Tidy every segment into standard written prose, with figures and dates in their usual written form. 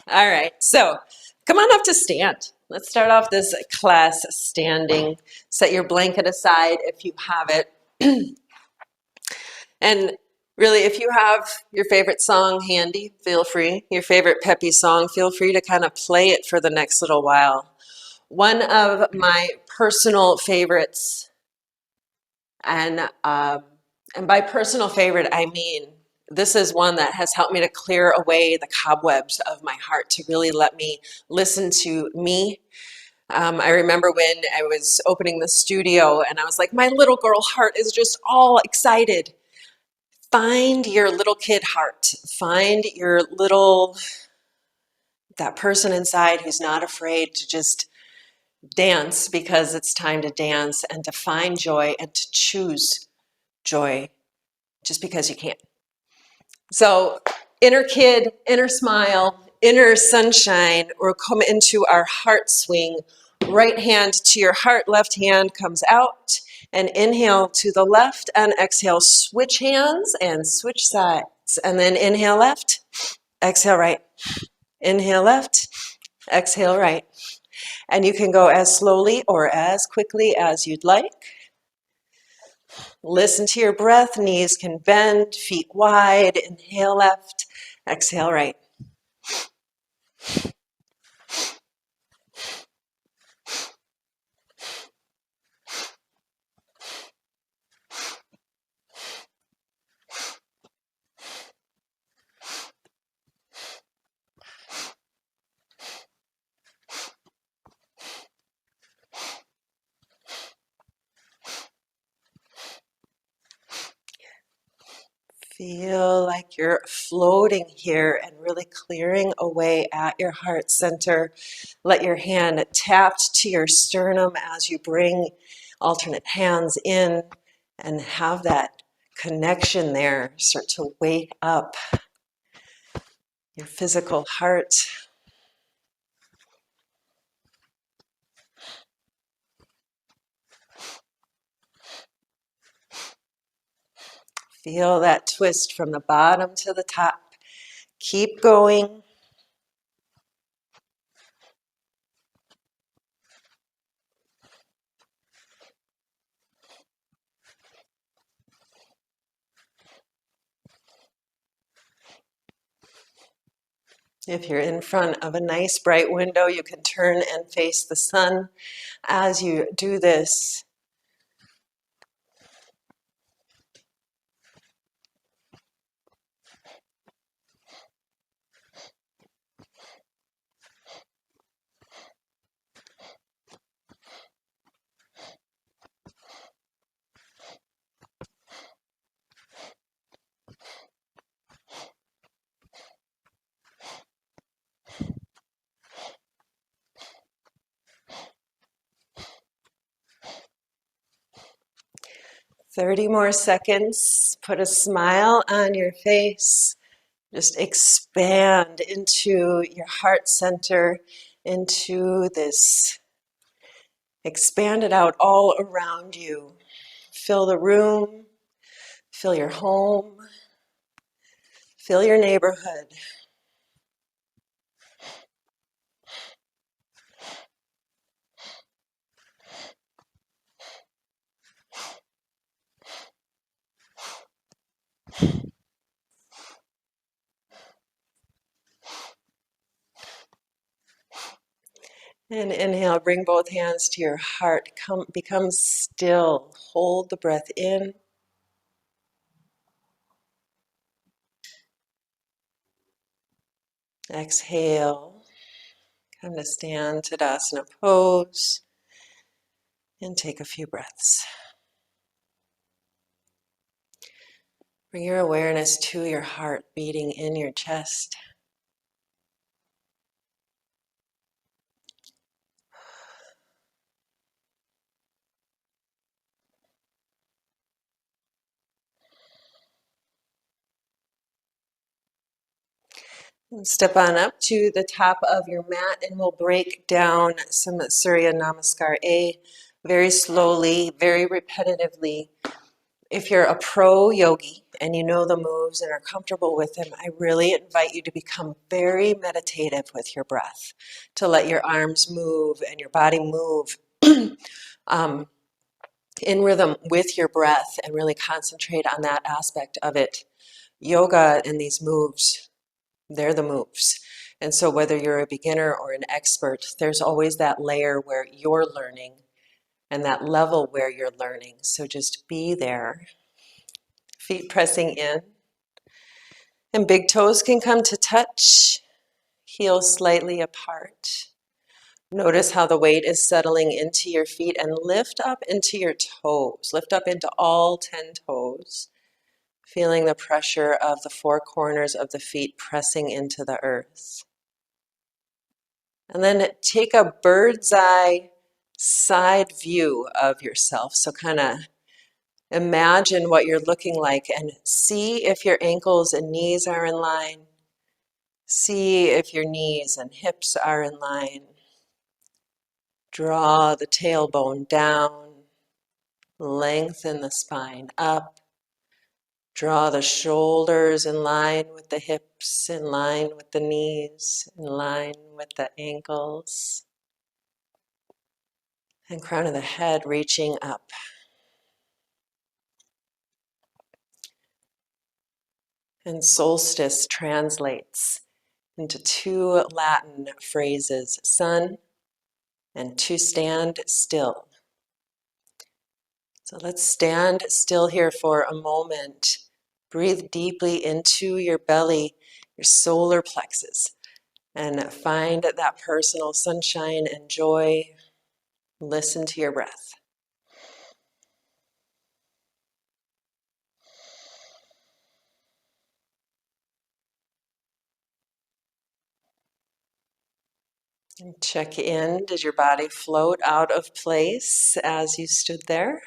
All right, so come on up to stand. Let's start off this class standing. Set your blanket aside if you have it. And really, if you have your favorite song handy, feel free. Your favorite peppy song, feel free to kind of play it for the next little while. One of my personal favorites, and by personal favorite, I mean this is one that has helped me to clear away the cobwebs of my heart, to really let me listen to me. I remember when I was opening the studio and I was like, my little girl heart is just all excited. Find your little kid heart. Find your that person inside who's not afraid to just dance because it's time to dance, and to find joy and to choose joy just because you can. So inner kid, inner smile, inner sunshine, or come into our heart swing. Right hand to your heart, left hand comes out, and inhale to the left, and exhale, switch hands and switch sides. And then inhale left, exhale right. Inhale left, exhale right. And you can go as slowly or as quickly as you'd like. Listen to your breath, knees can bend, feet wide. Inhale left, exhale right. Feel like you're floating here and really clearing away at your heart center. Let your hand tapped to your sternum as you bring alternate hands in, and have that connection there start to wake up your physical heart. Feel that twist from the bottom to the top. Keep going. If you're in front of a nice bright window, you can turn and face the sun as you do this. "30 more seconds. Put a smile on your face. Just expand into your heart center, into this. Expand it out all around you. Fill the room, fill your home, fill your neighborhood. And inhale, bring both hands to your heart. Become still. Hold the breath in. Exhale. Come to stand, Tadasana pose. And take a few breaths. Bring your awareness to your heart beating in your chest. Step on up to the top of your mat and we'll break down some Surya Namaskar A very slowly, very repetitively. If you're a pro yogi and you know the moves and are comfortable with them, I really invite you to become very meditative with your breath, to let your arms move and your body move in rhythm with your breath and really concentrate on that aspect of it. Yoga and these moves, they're the moves. And so whether you're a beginner or an expert, there's always that layer where you're learning and that level where you're learning. So just be there. Feet pressing in. And big toes can come to touch, heels slightly apart. Notice how the weight is settling into your feet and lift up into your toes. Lift up into all 10 toes. Feeling the pressure of the four corners of the feet pressing into the earth. And then take a bird's eye side view of yourself. So kind of imagine what you're looking like and see if your ankles and knees are in line. See if your knees and hips are in line. Draw the tailbone down. Lengthen the spine up. Draw the shoulders in line with the hips, in line with the knees, in line with the ankles. And crown of the head reaching up. And solstice translates into two Latin phrases, sun and to stand still. So let's stand still here for a moment. Breathe deeply into your belly, your solar plexus, and find that personal sunshine and joy. Listen to your breath. And check in. Did your body float out of place as you stood there?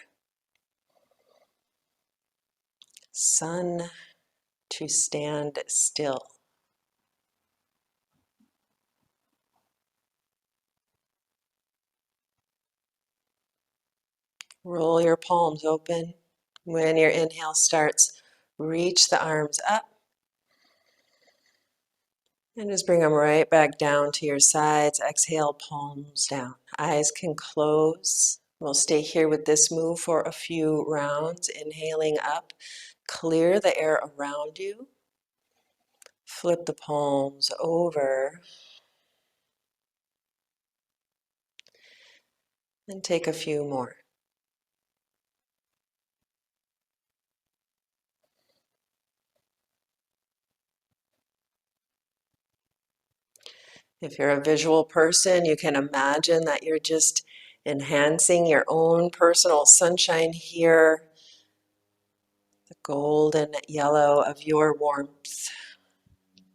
Sun to stand still. Roll your palms open. When your inhale starts, reach the arms up. And just bring them right back down to your sides. Exhale, palms down. Eyes can close. We'll stay here with this move for a few rounds. Inhaling up. Clear the air around you. Flip the palms over. And take a few more. If you're a visual person, you can imagine that you're just enhancing your own personal sunshine here. The golden yellow of your warmth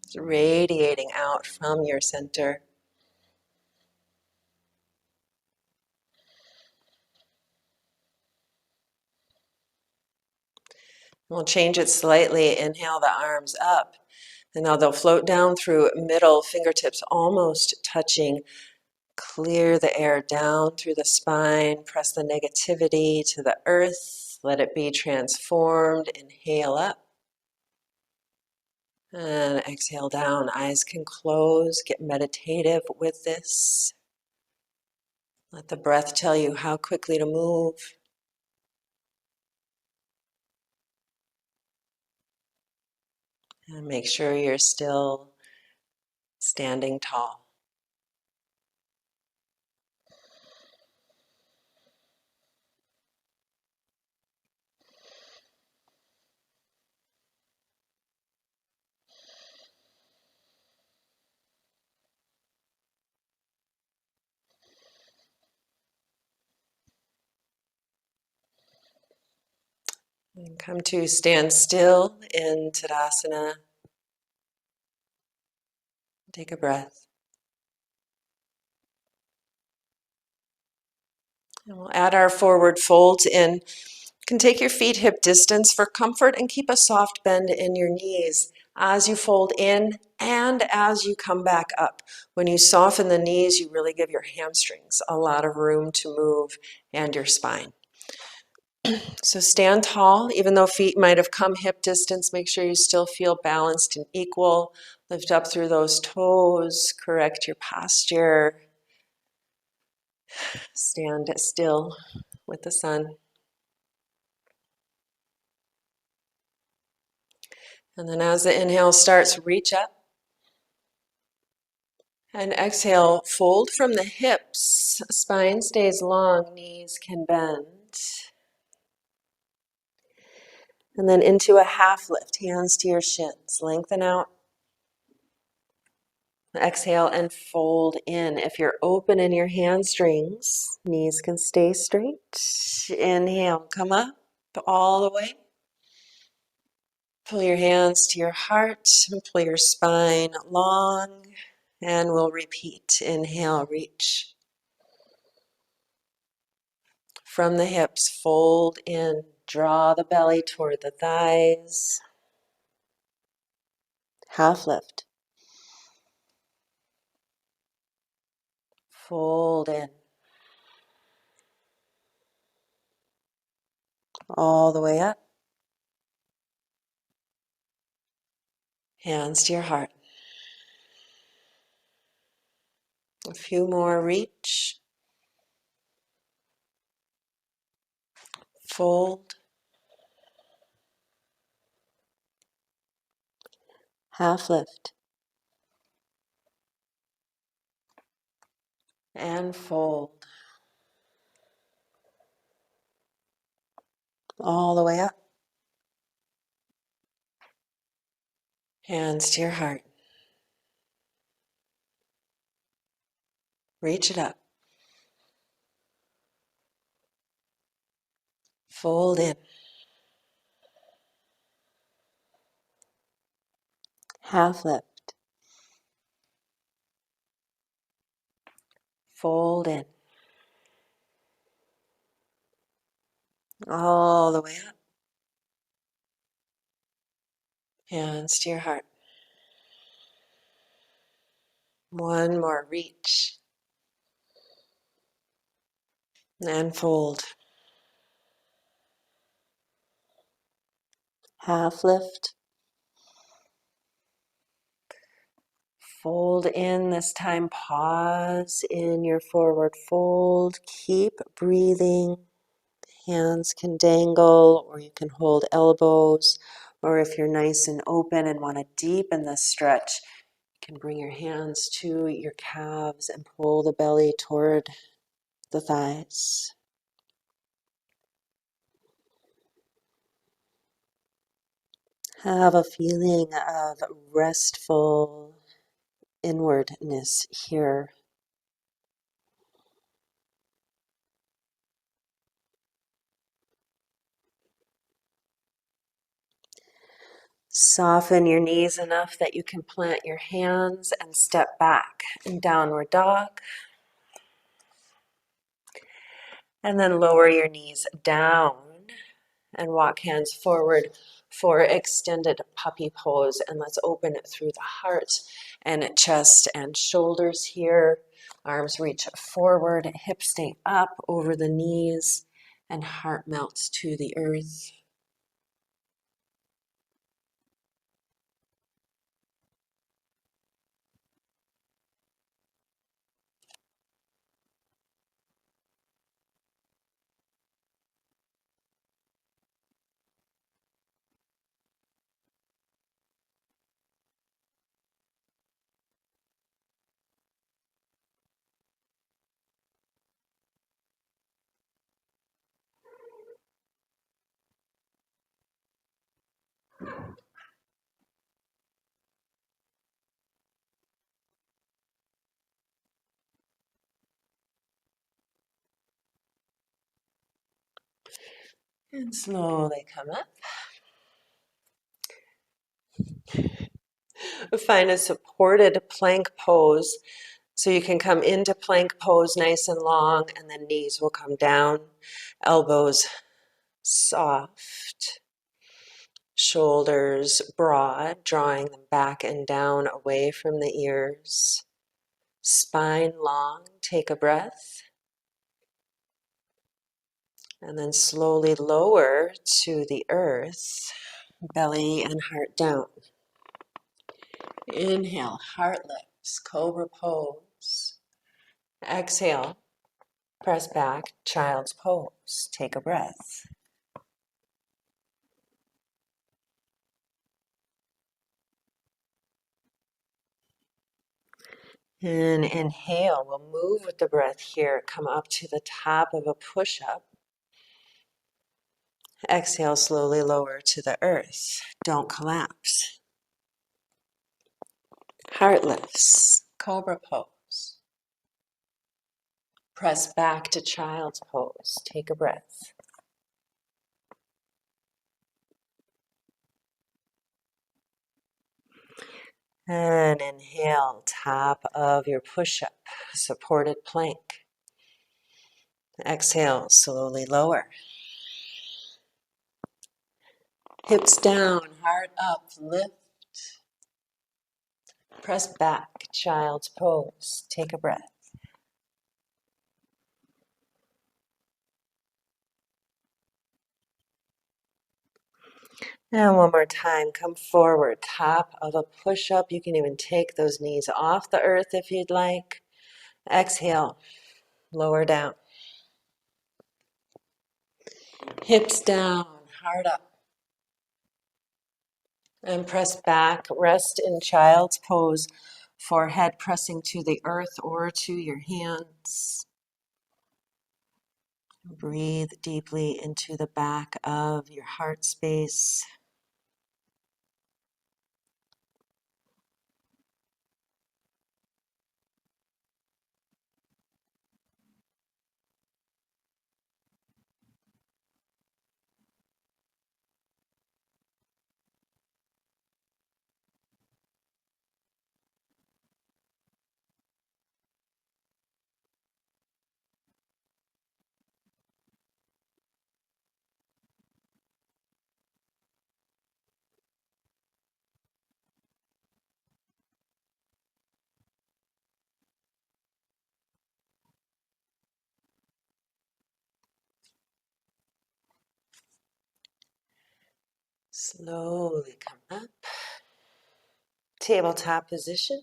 is radiating out from your center. We'll change it slightly. Inhale the arms up. And now they'll float down through middle, fingertips almost touching. Clear the air down through the spine. Press the negativity to the earth. Let it be transformed. Inhale up. And exhale down. Eyes can close. Get meditative with this. Let the breath tell you how quickly to move. And make sure you're still standing tall. And come to stand still in Tadasana. Take a breath. And we'll add our forward folds in. You can take your feet hip distance for comfort and keep a soft bend in your knees as you fold in and as you come back up. When you soften the knees, you really give your hamstrings a lot of room to move and your spine. So stand tall, even though feet might have come hip distance, make sure you still feel balanced and equal. Lift up through those toes, correct your posture. Stand still with the sun. And then as the inhale starts, reach up. And exhale, fold from the hips. Spine stays long, knees can bend. And then into a half lift, hands to your shins. Lengthen out. Exhale and fold in. If you're open in your hamstrings, knees can stay straight. Inhale, come up all the way. Pull your hands to your heart and pull your spine long. And we'll repeat. Inhale, reach. From the hips, fold in. Draw the belly toward the thighs. Half lift. Fold in. All the way up. Hands to your heart. A few more, reach. Fold. Half lift. And fold. All the way up. Hands to your heart. Reach it up. Fold in. Half lift. Fold in. All the way up. Hands to your heart. One more, reach. And fold. Half lift. Fold in this time. Pause in your forward fold. Keep breathing. Hands can dangle, or you can hold elbows. Or if you're nice and open and want to deepen the stretch, you can bring your hands to your calves and pull the belly toward the thighs. Have a feeling of restful inwardness here. Soften your knees enough that you can plant your hands and step back in downward dog. And then lower your knees down and walk hands forward for extended puppy pose. And let's open it through the heart and chest and shoulders here. Arms reach forward, hips stay up over the knees, and heart melts to the earth. And slowly come up. Find a supported plank pose. So you can come into plank pose nice and long, and then knees will come down, elbows soft, shoulders broad, drawing them back and down away from the ears. Spine long, take a breath. And then slowly lower to the earth, belly and heart down. Inhale, heart lifts, cobra pose. Exhale, press back, child's pose. Take a breath. And inhale, we'll move with the breath here. Come up to the top of a push-up. Exhale, slowly lower to the earth. Don't collapse. Heart lifts, cobra pose. Press back to child's pose. Take a breath. And inhale, top of your push-up, supported plank. Exhale, slowly lower. Hips down, heart up, lift. Press back, child's pose. Take a breath. And one more time, come forward, top of a push-up. You can even take those knees off the earth if you'd like. Exhale, lower down. Hips down, heart up. And press back, rest in child's pose, forehead pressing to the earth or to your hands. Breathe deeply into the back of your heart space. Slowly come up. Tabletop position.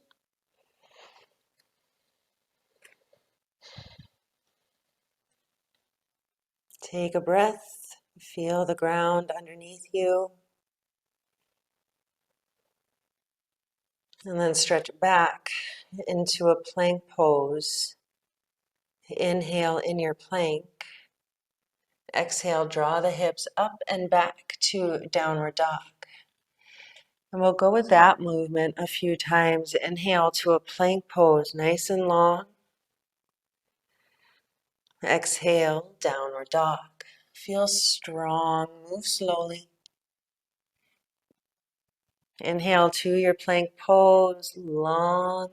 Take a breath. Feel the ground underneath you. And then stretch back into a plank pose. Inhale in your plank. Exhale, draw the hips up and back to downward dog. And we'll go with that movement a few times. Inhale to a plank pose, nice and long. Exhale, downward dog. Feel strong, move slowly. Inhale to your plank pose, long.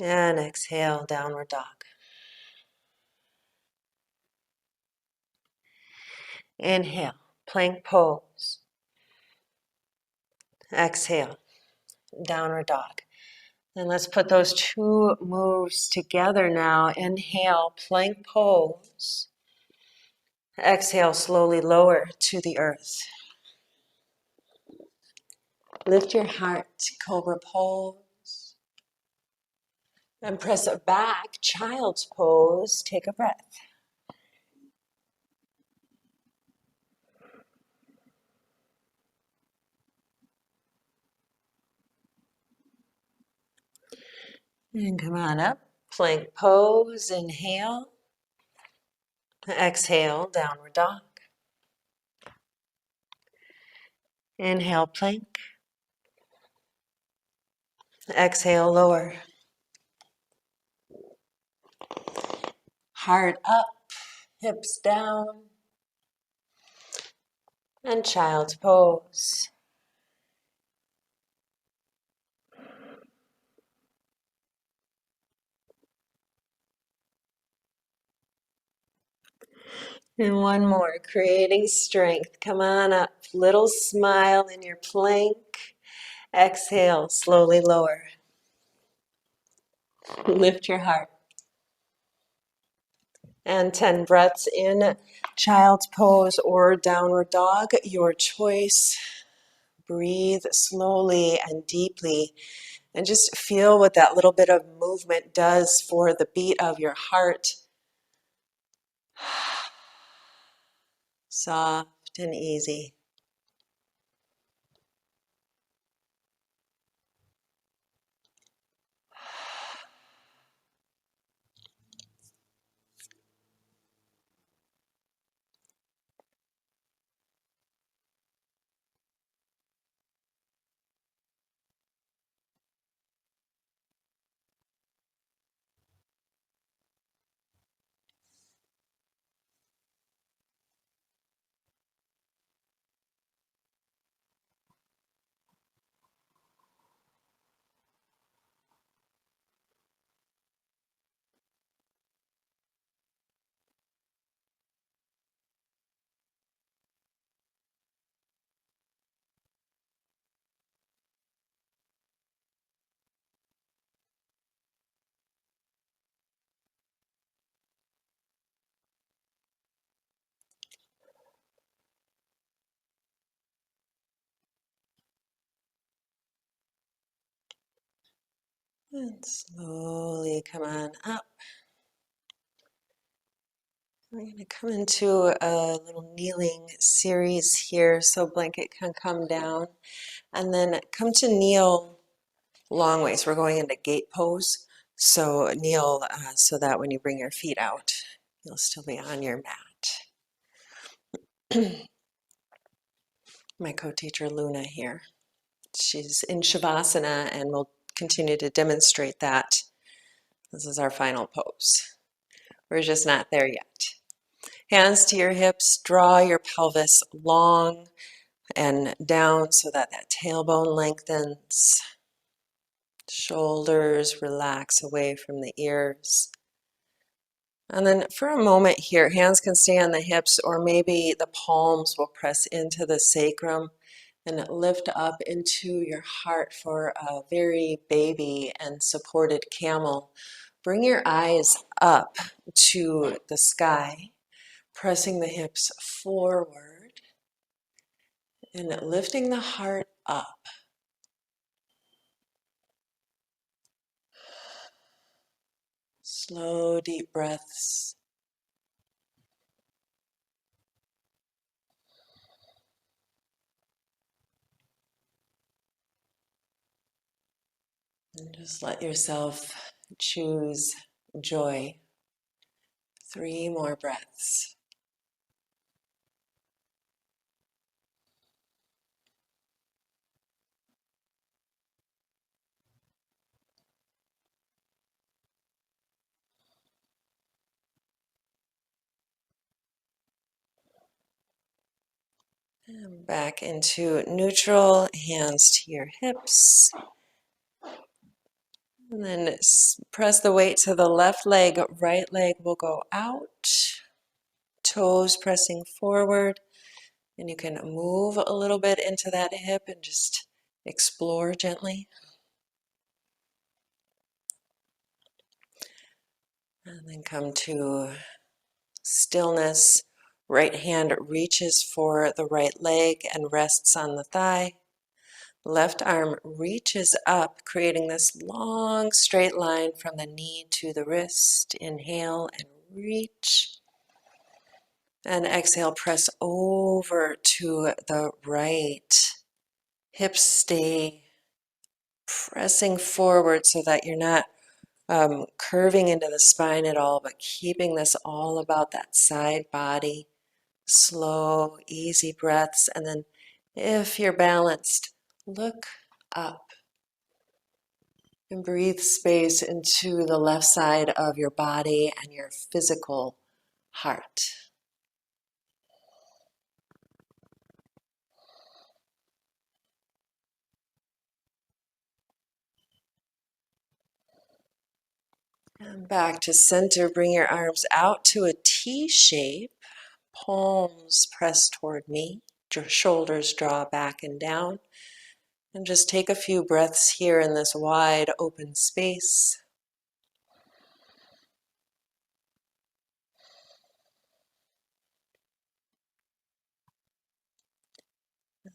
And exhale, downward dog. Inhale, plank pose. Exhale, downward dog. And let's put those two moves together now. Inhale, plank pose. Exhale, slowly lower to the earth. Lift your heart, cobra pose. And press it back, child's pose. Take a breath. And come on up, plank pose. Inhale. Exhale, downward dog. Inhale, plank. Exhale, lower. Heart up, hips down. And child's pose. And one more, creating strength. Come on up, little smile in your plank. Exhale, slowly lower. Lift your heart. And 10 breaths in child's pose or downward dog, your choice. Breathe slowly and deeply and just feel what that little bit of movement does for the beat of your heart. Soft and easy. And slowly come on up. We're going to come into a little kneeling series here so blanket can come down. And then come to kneel long ways. We're going into gate pose. So kneel so that when you bring your feet out, you'll still be on your mat. My co-teacher Luna here. She's in Shavasana and will continue to demonstrate that. This is our final pose. We're just not there yet. Hands to your hips, draw your pelvis long and down so that that tailbone lengthens. Shoulders relax away from the ears. And then for a moment here, hands can stay on the hips or maybe the palms will press into the sacrum and lift up into your heart for a very baby and supported camel. Bring your eyes up to the sky, pressing the hips forward and lifting the heart up. Slow, deep breaths. And just let yourself choose joy. 3 more breaths. And back into neutral, hands to your hips. And then press the weight to the left leg, right leg will go out. Toes pressing forward. And you can move a little bit into that hip and just explore gently. And then come to stillness. Right hand reaches for the right leg and rests on the thigh. Left arm reaches up, creating this long straight line from the knee to the wrist. Inhale and reach. And exhale, press over to the right. Hips stay pressing forward so that you're not curving into the spine at all, but keeping this all about that side body. Slow, easy breaths. And then if you're balanced, look up and breathe space into the left side of your body and your physical heart. And back to center. Bring your arms out to a T shape. Palms press toward me. Shoulders draw back and down. And just take a few breaths here in this wide open space.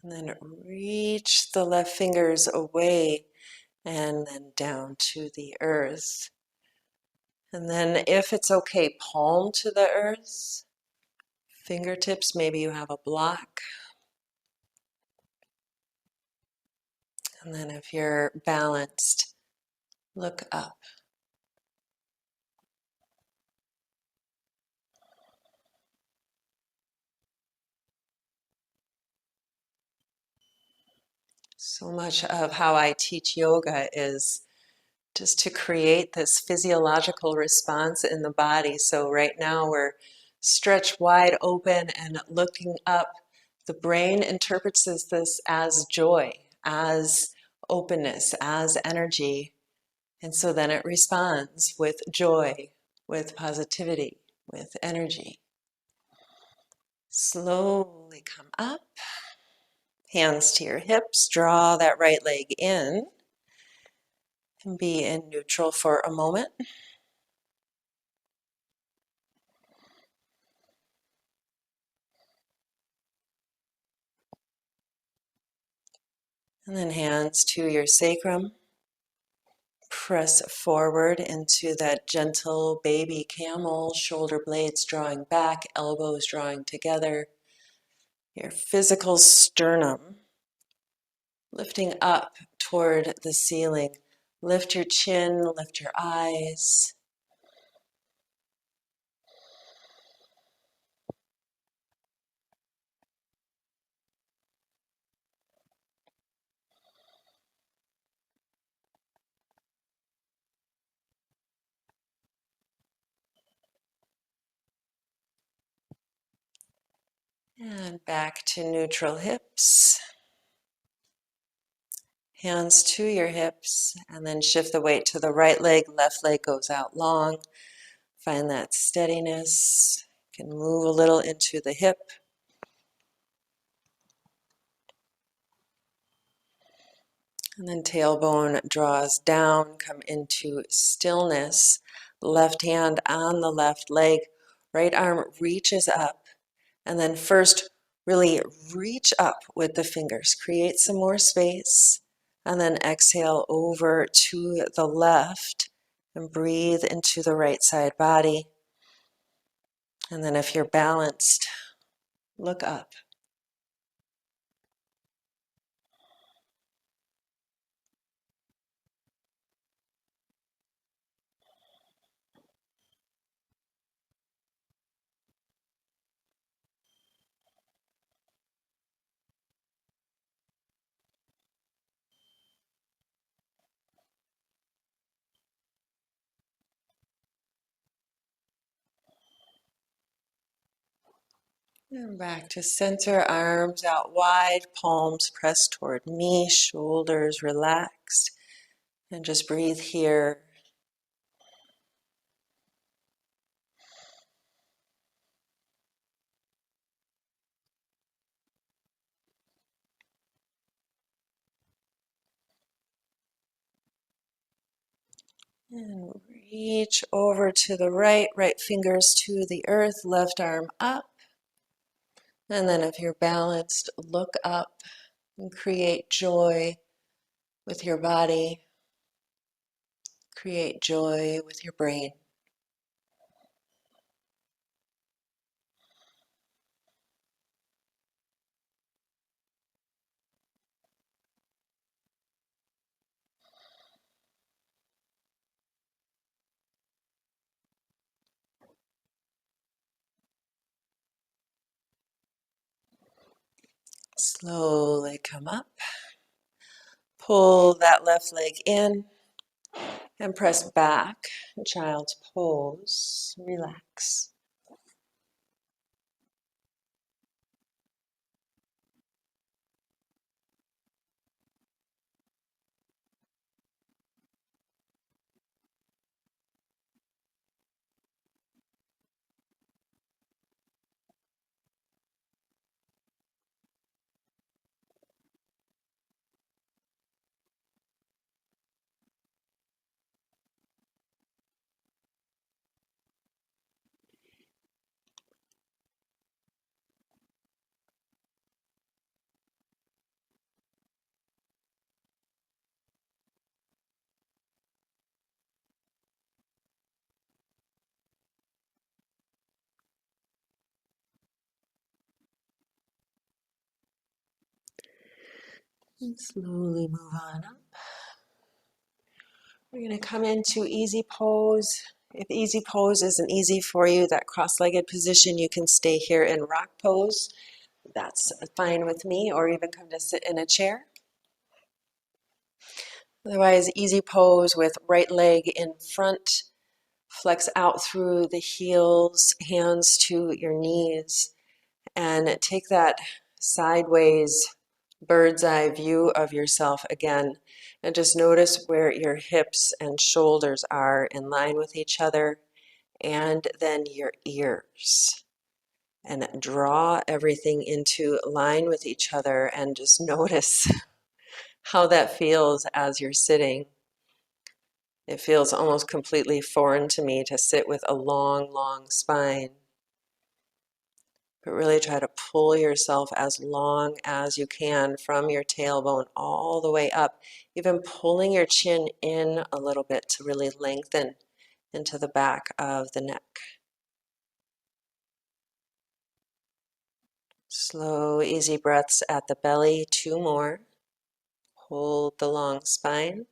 And then reach the left fingers away and then down to the earth. And then if it's okay, palm to the earth, fingertips, maybe you have a block. And then if you're balanced, look up. So much of how I teach yoga is just to create this physiological response in the body. So right now we're stretched wide open and looking up. The brain interprets this as joy, as openness, as energy. And so then it responds with joy, with positivity, with energy. Slowly come up, hands to your hips, draw that right leg in, and be in neutral for a moment. And then hands to your sacrum. Press forward into that gentle baby camel, shoulder blades drawing back, elbows drawing together. Your physical sternum lifting up toward the ceiling. Lift your chin, lift your eyes. And back to neutral hips. Hands to your hips, and then shift the weight to the right leg. Left leg goes out long. Find that steadiness. You can move a little into the hip. And then tailbone draws down, come into stillness. Left hand on the left leg. Right arm reaches up. And then first, really reach up with the fingers. Create some more space. And then exhale over to the left. And breathe into the right side body. And then if you're balanced, look up. And back to center, arms out wide, palms pressed toward me, shoulders relaxed. And just breathe here. And reach over to the right, right fingers to the earth, left arm up. And then if you're balanced, look up and create joy with your body. Create joy with your brain. Slowly come up. Pull that left leg in and press back. Child's pose. Relax. And slowly move on up. We're going to come into easy pose. If easy pose isn't easy for you, that cross-legged position, you can stay here in rock pose. That's fine with me, or even come to sit in a chair. Otherwise, easy pose with right leg in front, flex out through the heels, hands to your knees, and take that sideways bird's eye view of yourself again. And just notice where your hips and shoulders are in line with each other, and then your ears. And draw everything into line with each other, and just notice how that feels as you're sitting. It feels almost completely foreign to me to sit with a long, long spine. But really try to pull yourself as long as you can from your tailbone all the way up, even pulling your chin in a little bit to really lengthen into the back of the neck. Slow, easy breaths at the belly, 2 more. Hold the long spine.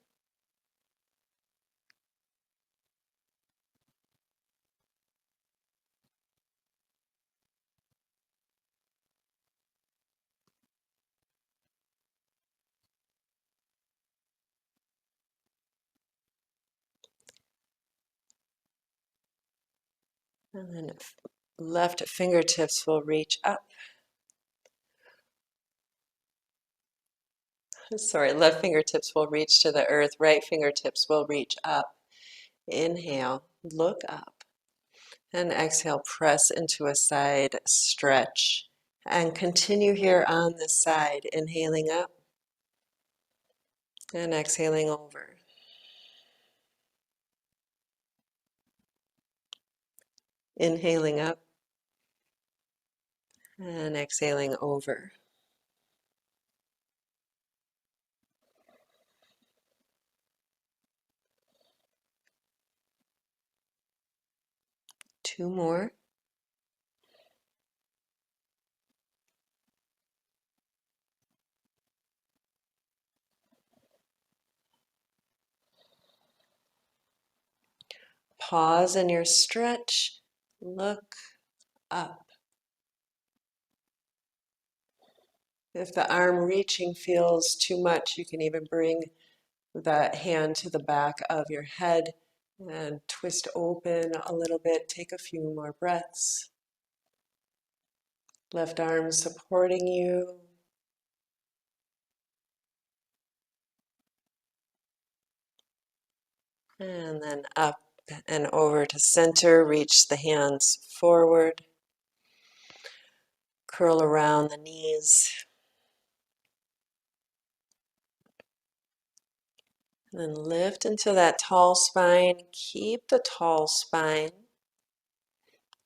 And then left fingertips will reach up. Sorry, left fingertips will reach to the earth, right fingertips will reach up. Inhale, look up. And exhale, press into a side stretch. And continue here on this side, inhaling up and exhaling over. Inhaling up and exhaling over. Two more. Pause in your stretch. Look up. If the arm reaching feels too much, you can even bring that hand to the back of your head and twist open a little bit. Take a few more breaths. Left arm supporting you. And then up and over to center. Reach the hands forward. Curl around the knees. And then lift into that tall spine. Keep the tall spine.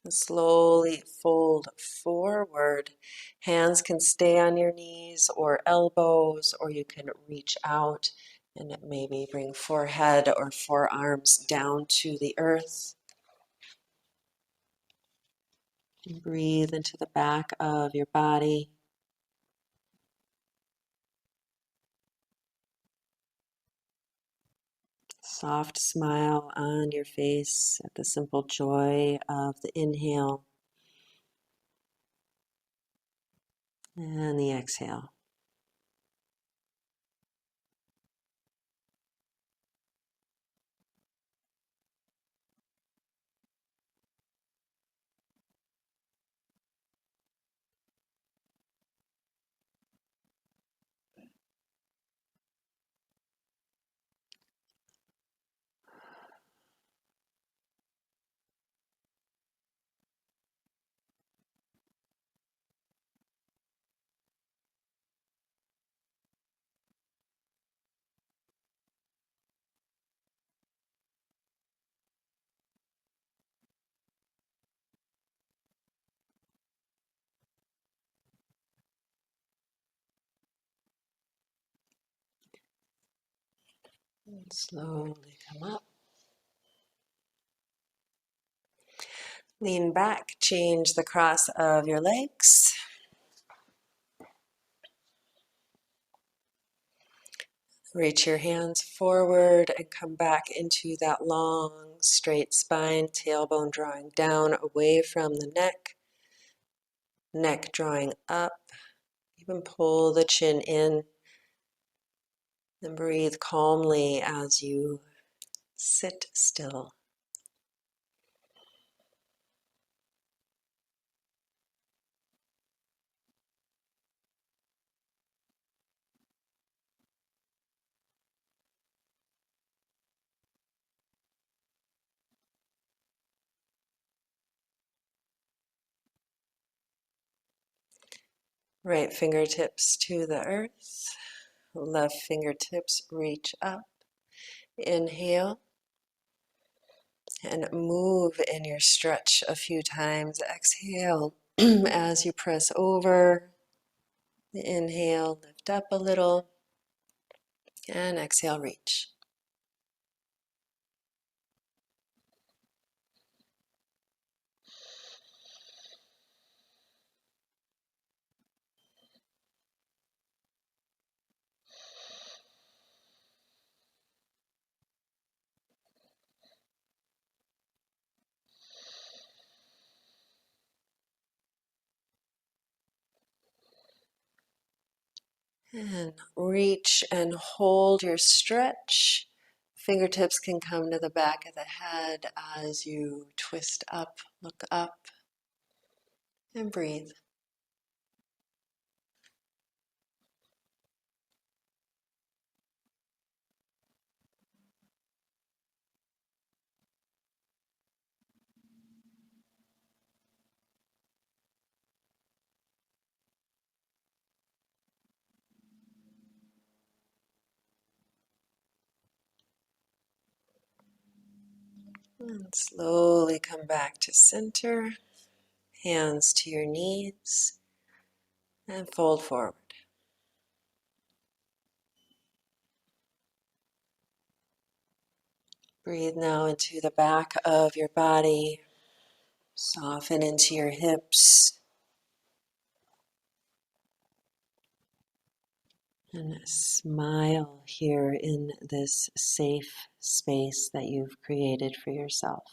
And slowly fold forward. Hands can stay on your knees or elbows, or you can reach out and maybe bring forehead or forearms down to the earth. Breathe into the back of your body. Soft smile on your face at the simple joy of the inhale and the exhale. And slowly come up. Lean back, change the cross of your legs. Reach your hands forward and come back into that long, straight spine, tailbone drawing down away from the neck drawing up. Even pull the chin in and breathe calmly as you sit still. Right fingertips to the earth, left fingertips reach up. Inhale and move in your stretch a few times. Exhale as you press over. Inhale, lift up a little, and exhale, reach. And reach and hold your stretch. Fingertips can come to the back of the head as you twist up, look up, and breathe. And slowly come back to center, hands to your knees, and fold forward. Breathe now into the back of your body. Soften into your hips. And smile here in this safe space that you've created for yourself.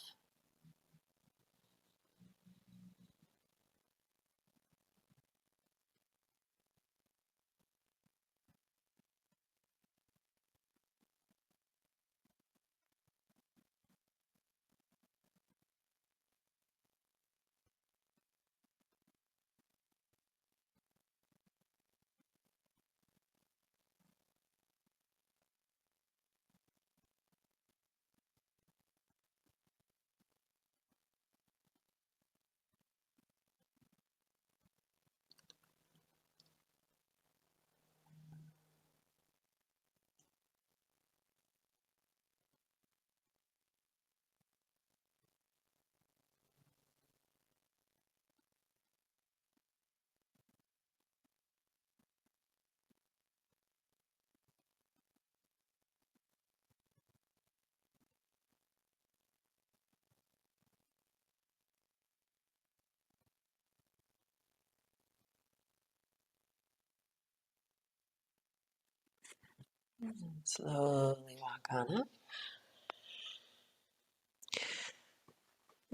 Slowly walk on up.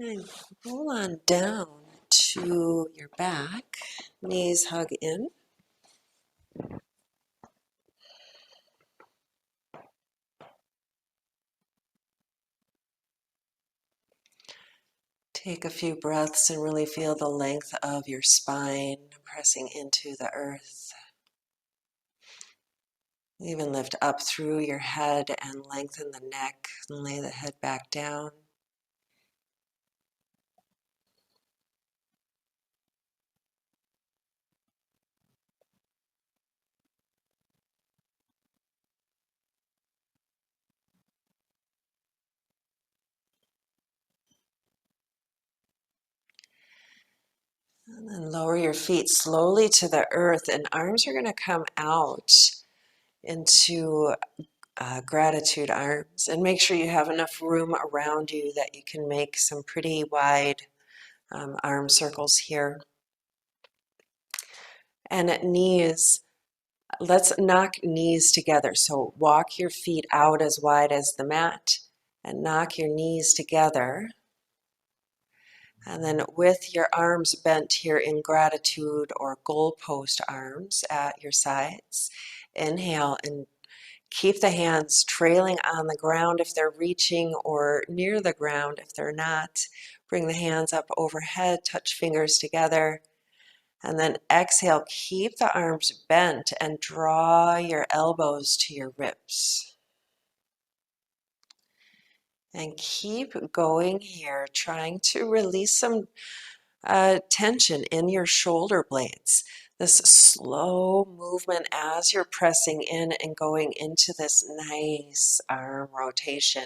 And roll on down to your back. Knees hug in. Take a few breaths and really feel the length of your spine pressing into the earth. Even lift up through your head and lengthen the neck and lay the head back down. And then lower your feet slowly to the earth, and arms are going to come out into gratitude arms. And make sure you have enough room around you that you can make some pretty wide arm circles here. And at knees, Let's knock knees together. So walk your feet out as wide as the mat and knock your knees together. And then with your arms bent here in gratitude or goalpost arms at your sides, inhale and keep the hands trailing on the ground if they're reaching or near the ground if they're not. Bring the hands up overhead, touch fingers together. And then exhale, keep the arms bent and draw your elbows to your ribs. And keep going here, trying to release some tension in your shoulder blades. This slow movement as you're pressing in and going into this nice arm rotation.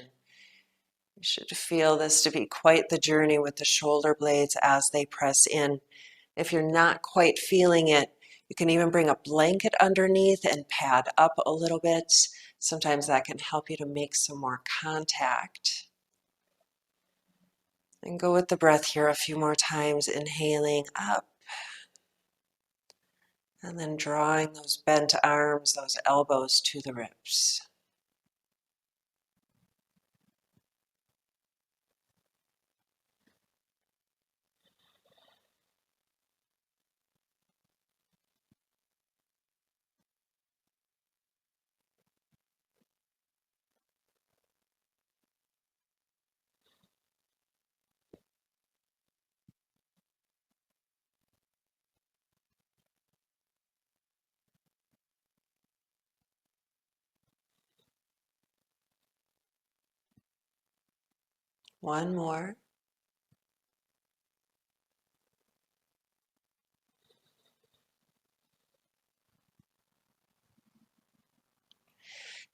You should feel this to be quite the journey with the shoulder blades as they press in. If you're not quite feeling it, you can even bring a blanket underneath and pad up a little bit. Sometimes that can help you to make some more contact. And go with the breath here a few more times, inhaling up. And then drawing those bent arms, those elbows to the ribs. One more.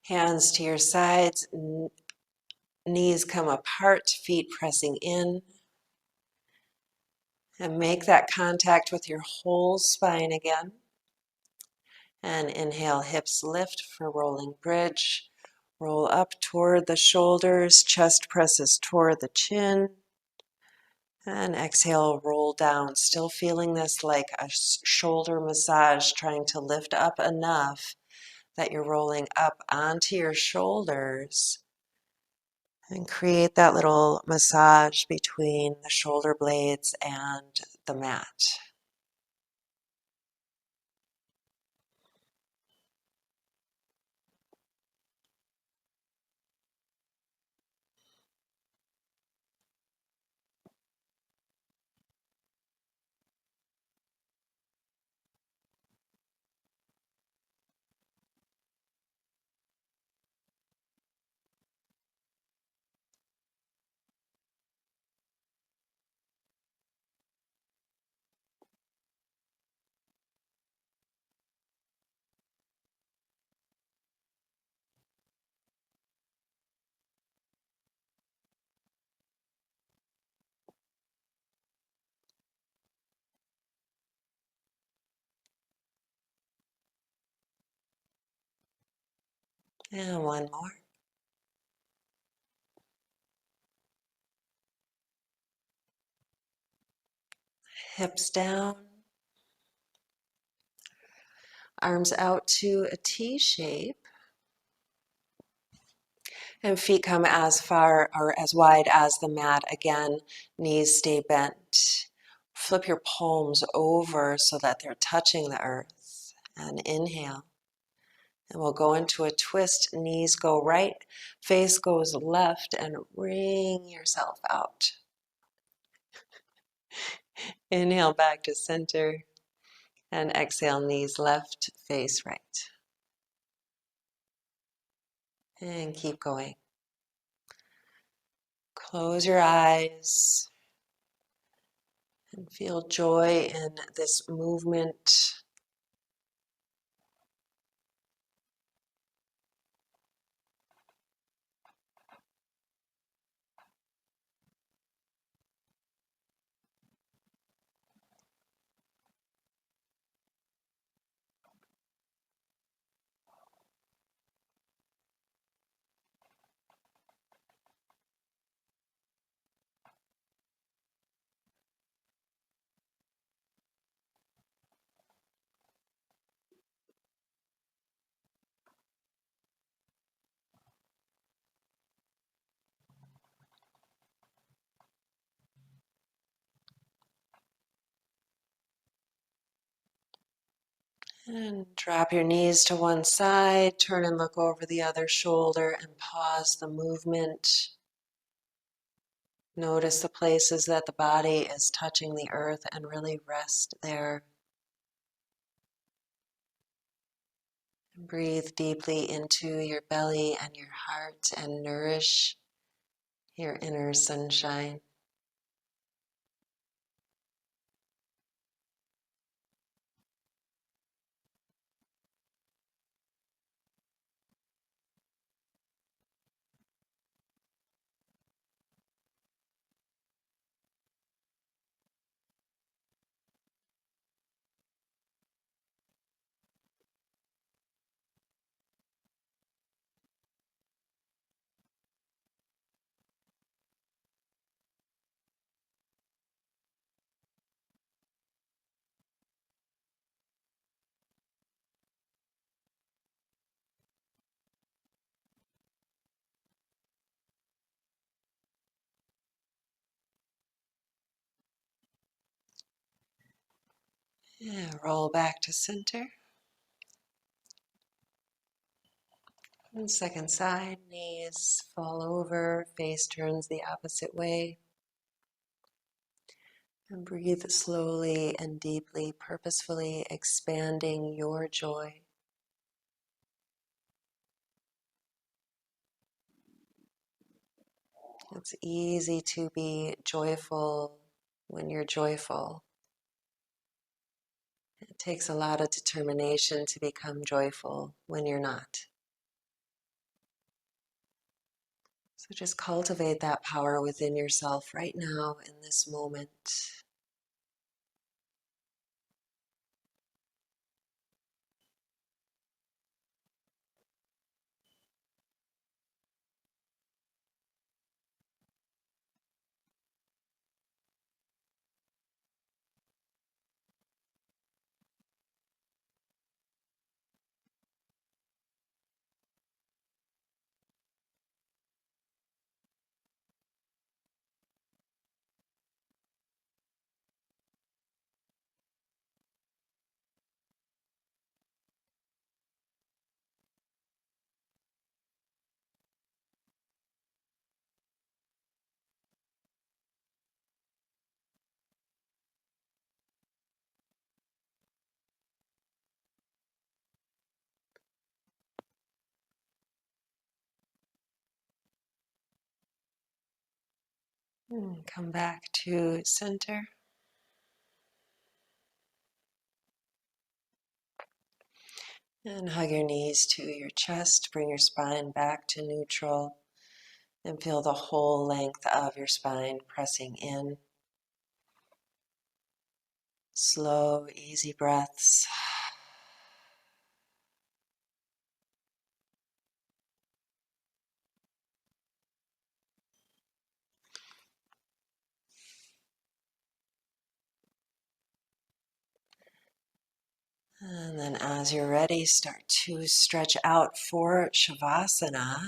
Hands to your sides, knees come apart, feet pressing in. And make that contact with your whole spine again. And inhale, hips lift for rolling bridge. Roll up toward the shoulders, chest presses toward the chin. And exhale, roll down. Still feeling this like a shoulder massage, trying to lift up enough that you're rolling up onto your shoulders. And create that little massage between the shoulder blades and the mat. And one more. Hips down. Arms out to a T shape. And feet come as far or as wide as the mat. Again, knees stay bent. Flip your palms over so that they're touching the earth. And inhale. And we'll go into a twist. Knees go right, face goes left, and wring yourself out. Inhale back to center. And exhale, knees left, face right. And keep going. Close your eyes and feel joy in this movement. And drop your knees to one side, turn and look over the other shoulder and pause the movement. Notice the places that the body is touching the earth and really rest there. Breathe deeply into your belly and your heart and nourish your inner sunshine. Yeah, roll back to center. And second side, knees fall over, face turns the opposite way. And breathe slowly and deeply, purposefully expanding your joy. It's easy to be joyful when you're joyful. It takes a lot of determination to become joyful when you're not. So just cultivate that power within yourself right now in this moment. Come back to center. And hug your knees to your chest. Bring your spine back to neutral. And feel the whole length of your spine pressing in. Slow, easy breaths. And then as you're ready, start to stretch out for Shavasana.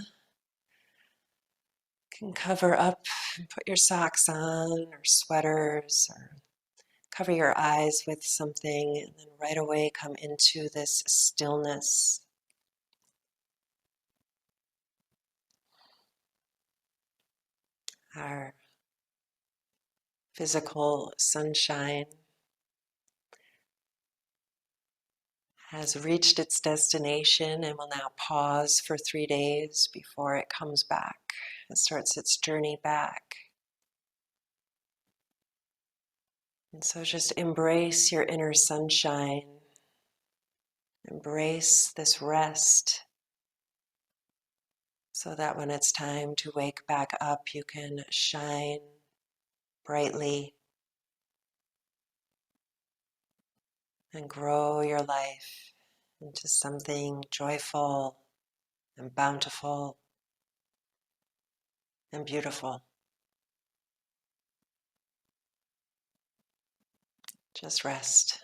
You can cover up and put your socks on or sweaters or cover your eyes with something and then right away come into this stillness. Our physical sunshine has reached its destination and will now pause for 3 days before it comes back. It starts its journey back. And so just embrace your inner sunshine. Embrace this rest so that when it's time to wake back up, you can shine brightly and grow your life into something joyful and bountiful and beautiful. Just rest.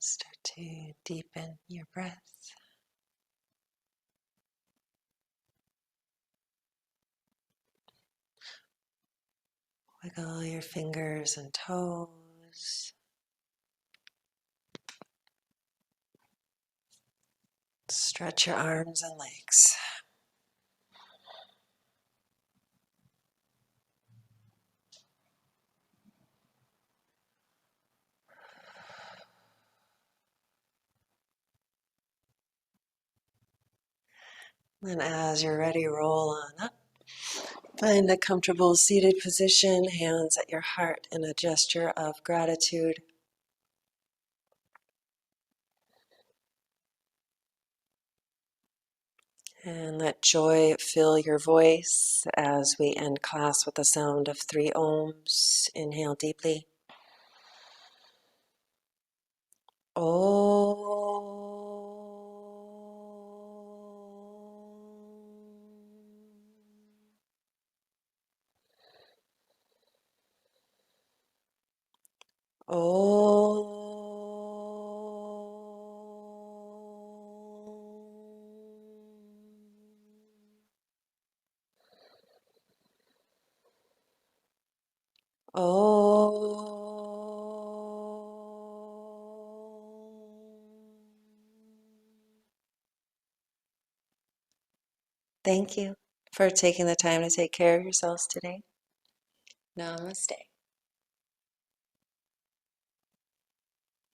Start to deepen your breath. Wiggle your fingers and toes. Stretch your arms and legs. And as you're ready, roll on up. Find a comfortable seated position, hands at your heart in a gesture of gratitude. And let joy fill your voice as we end class with the sound of 3 ohms. Inhale deeply. Om. Om. Om. Thank you for taking the time to take care of yourselves today. Namaste.